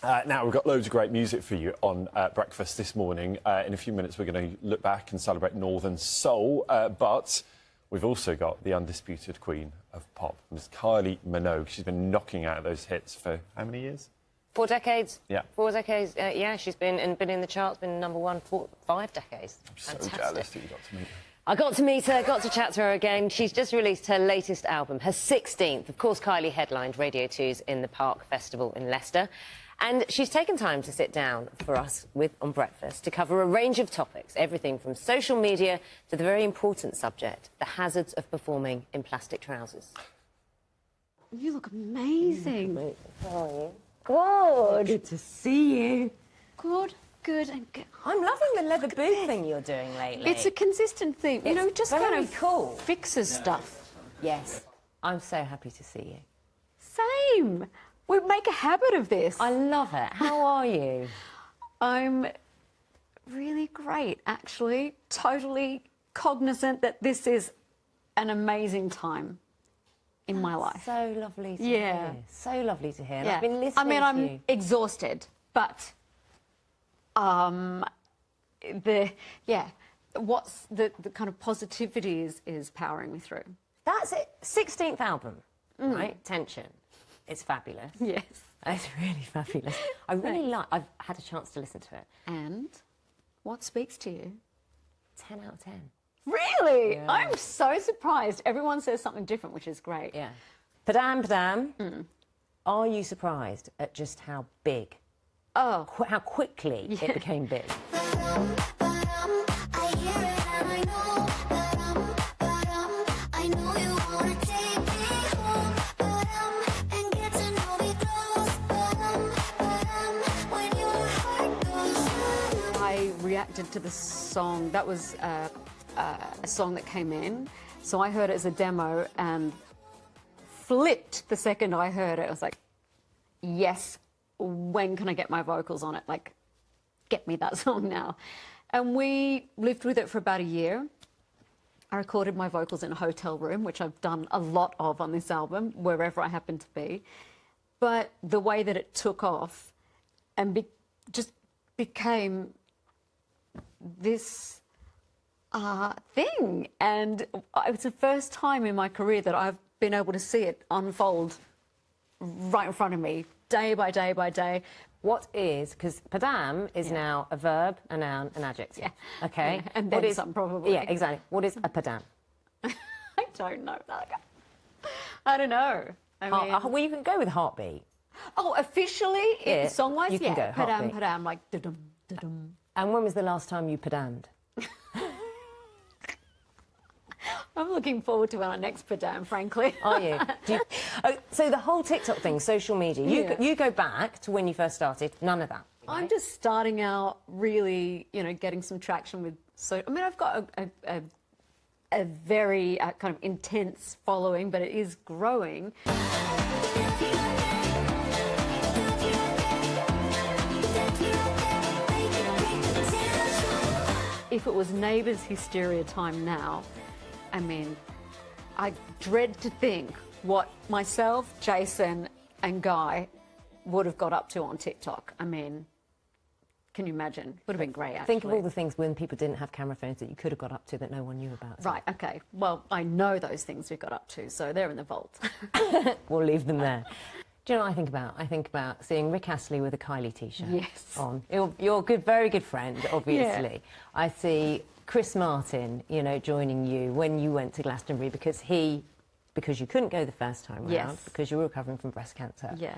Now, we've got loads of great music for you on breakfast this morning. In a few minutes, we're going to look back and celebrate Northern Soul, but we've also got the undisputed queen of pop, Ms. Kylie Minogue. She's been knocking out those hits for how many years? 4 decades. Yeah. 4 decades. Yeah, she's been in the charts, been #1 for 5 decades. I'm so Fantastic. jealous that you got to meet her. I got to meet her, got to chat to her again. She's just released her latest album, her 16th. Of course, Kylie headlined Radio 2's In the Park Festival in Leicester. And she's taken time to sit down for us on Breakfast to cover a range of topics, everything from social media to the very important subject, the hazards of performing in plastic trousers. You look amazing. How are you? Good. Good to see you. Good, good, and good. I'm loving the leather boot thing you're doing lately. It's a consistent thing. You know, it just kind of cool. fixes stuff. Yes. I'm so happy to see you. Same. We make a habit of this. I love it. How are you? I'm really great, actually. Totally cognizant that this is an amazing time in my life. So lovely to hear. So lovely to hear. And I've been listening I mean, to I'm you. exhausted, but what's the kind of positivity is powering me through. That's it. 16th album, right? Tension. It's fabulous. Yes. It's really fabulous. I really like. I've had a chance to listen to it. And what speaks to you? 10 out of 10. Really? Yeah. I'm so surprised. Everyone says something different, which is great. Yeah. Padam, are you surprised at just how big? Oh. How quickly it became big? I reacted to the song. That was a song that came in. So I heard it as a demo and flipped the second I heard it. I was like, yes, when can I get my vocals on it? Like, get me that song now. And we lived with it for about a year. I recorded my vocals in a hotel room, which I've done a lot of on this album, wherever I happen to be. But the way that it took off and just became this thing. And it was the first time in my career that I've been able to see it unfold right in front of me, day by day by day. What is, because Padam is now a verb, a noun, an adjective. Yeah. Okay. Yeah. And then some, probably. Yeah, exactly. What is a Padam? I don't know. I don't know. I mean, well, you can go with heartbeat. Oh, officially, song-wise, you can go Padam, heartbeat. Padam, like da-dum, da-dum. And when was the last time you Padammed? I'm looking forward to our next Padam, frankly. Are you? So the whole TikTok thing, social media, you go back to when you first started, none of that. Right? I'm just starting out really, you know, getting some traction with... I mean, I've got a very kind of intense following, but it is growing. If it was Neighbours hysteria time now, I mean, I dread to think what myself, Jason and Guy would have got up to on TikTok. I mean, can you imagine? Would have been great, actually. Think of all the things when people didn't have camera phones that you could have got up to that no one knew about. So. Right, OK. Well, I know those things we got up to, so they're in the vault. We'll leave them there. Do you know what I think about? I think about seeing Rick Astley with a Kylie T-shirt on. You're a good, very good friend, obviously. Yeah. I see Chris Martin, you know, joining you when you went to Glastonbury because you couldn't go the first time round because you were recovering from breast cancer. Yeah.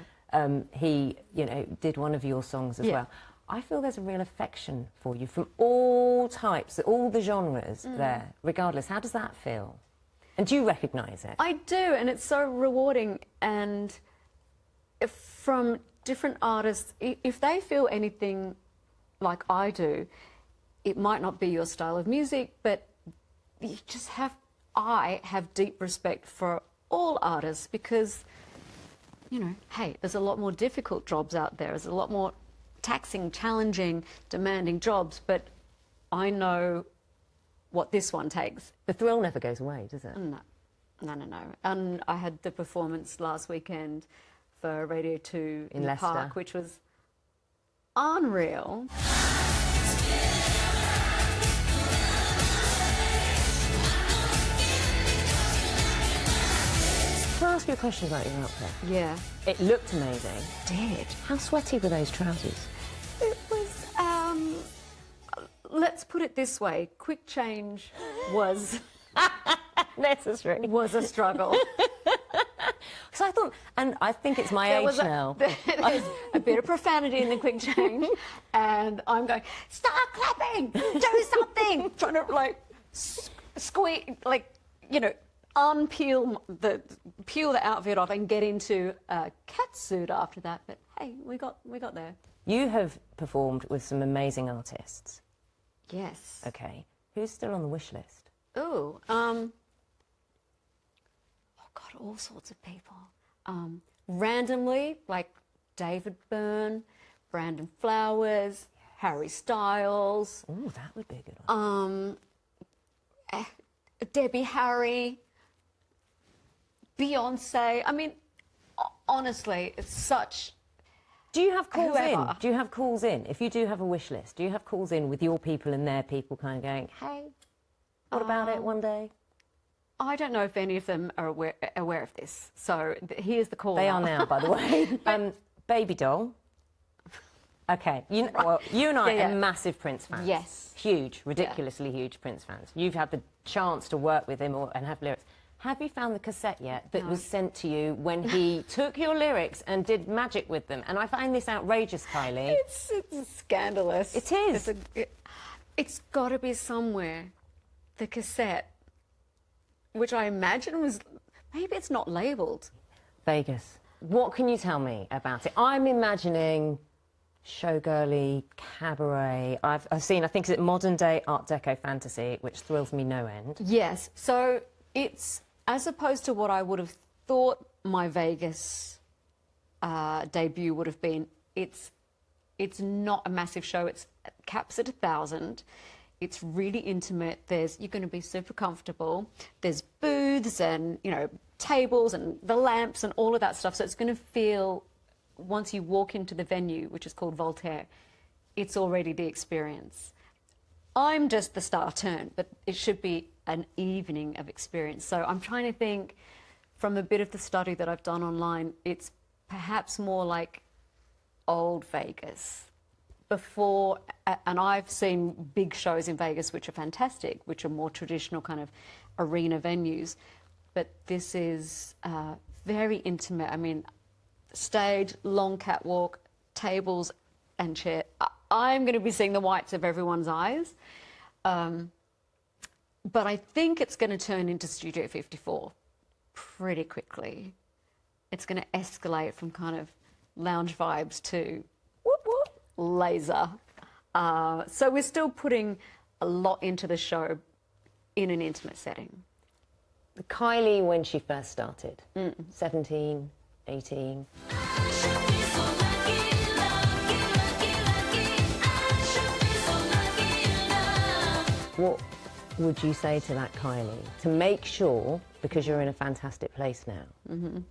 He, you know, did one of your songs as well. I feel there's a real affection for you from all types, all the genres there, regardless. How does that feel? And do you recognise it? I do, and it's so rewarding. And from different artists, if they feel anything like I do, it might not be your style of music, but you just I have deep respect for all artists because, you know, hey, there's a lot more difficult jobs out there. There's a lot more taxing, challenging, demanding jobs, but I know what this one takes. The thrill never goes away, does it? No. And I had the performance last weekend for Radio 2 in the Leicester. Park, which was unreal. Can I ask you a question about your outfit? Yeah. It looked amazing. Did. How sweaty were those trousers? It was, let's put it this way, quick change was Necessary. was a struggle. So I thought, and I think it's my age now. There's a bit of profanity in the quick change, and I'm going, start clapping, do something, trying to like squeeze, like, you know, peel the outfit off and get into a cat suit after that. But hey, we got there. You have performed with some amazing artists. Yes. Okay. Who's still on the wish list? Ooh, oh God, all sorts of people. Randomly, like David Byrne, Brandon Flowers, Harry Styles. Oh, that would be a good one. Debbie Harry, Beyonce. I mean, honestly, it's such... Do you have calls Whoever. in? Do you have calls in? If you do have a wish list, do you have calls in with your people and their people kind of going, hey, what about it one day? I don't know if any of them are aware of this. So here's the call. They are now, by the way. Baby doll. Okay. You and I Yeah. are massive Prince fans. Yes. Huge, ridiculously huge Prince fans. You've had the chance to work with him and have lyrics. Have you found the cassette yet that was sent to you when he took your lyrics and did magic with them? And I find this outrageous, Kylie. It's scandalous. It is. It's got to be somewhere. The cassette, which I imagine was, maybe it's not labelled. Vegas. What can you tell me about it? I'm imagining showgirly, cabaret. I've seen, I think, is it modern day Art Deco fantasy, which thrills me no end. Yes. So it's, as opposed to what I would have thought my Vegas debut would have been, it's not a massive show. It's caps at 1,000. It's really intimate. You're going to be super comfortable. There's booths and, you know, tables and the lamps and all of that stuff. So it's going to feel, once you walk into the venue, which is called Voltaire, it's already the experience. I'm just the star turn, but it should be an evening of experience. So I'm trying to think, from a bit of the study that I've done online, it's perhaps more like old Vegas. Before, and I've seen big shows in Vegas which are fantastic, which are more traditional kind of arena venues, but this is very intimate. I mean, stage, long catwalk, tables and chair. I'm going to be seeing the whites of everyone's eyes, but I think it's going to turn into Studio 54 pretty quickly. It's going to escalate from kind of lounge vibes to whoop, whoop, laser. So we're still putting a lot into the show in an intimate setting. Kylie, when she first started, 17, 18. What would you say to that Kylie to make sure, because you're in a fantastic place now,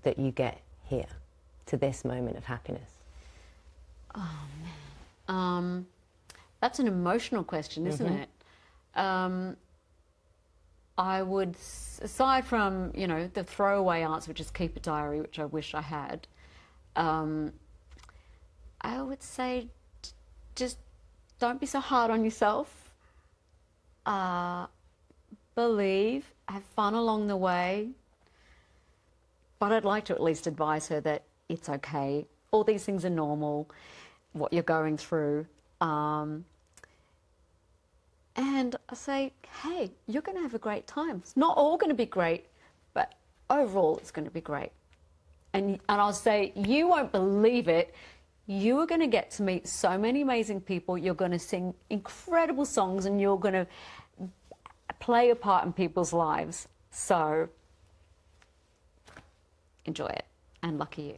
that you get here to this moment of happiness? Oh, man. That's an emotional question, isn't it? I would, aside from, you know, the throwaway answer, which is keep a diary, which I wish I had, I would say just don't be so hard on yourself. Believe, have fun along the way. But I'd like to at least advise her that it's okay. All these things are normal, what you're going through. And I say, hey, you're going to have a great time. It's not all going to be great, but overall it's going to be great. And I'll say, you won't believe it. You are going to get to meet so many amazing people. You're going to sing incredible songs and you're going to play a part in people's lives. So enjoy it, and lucky you.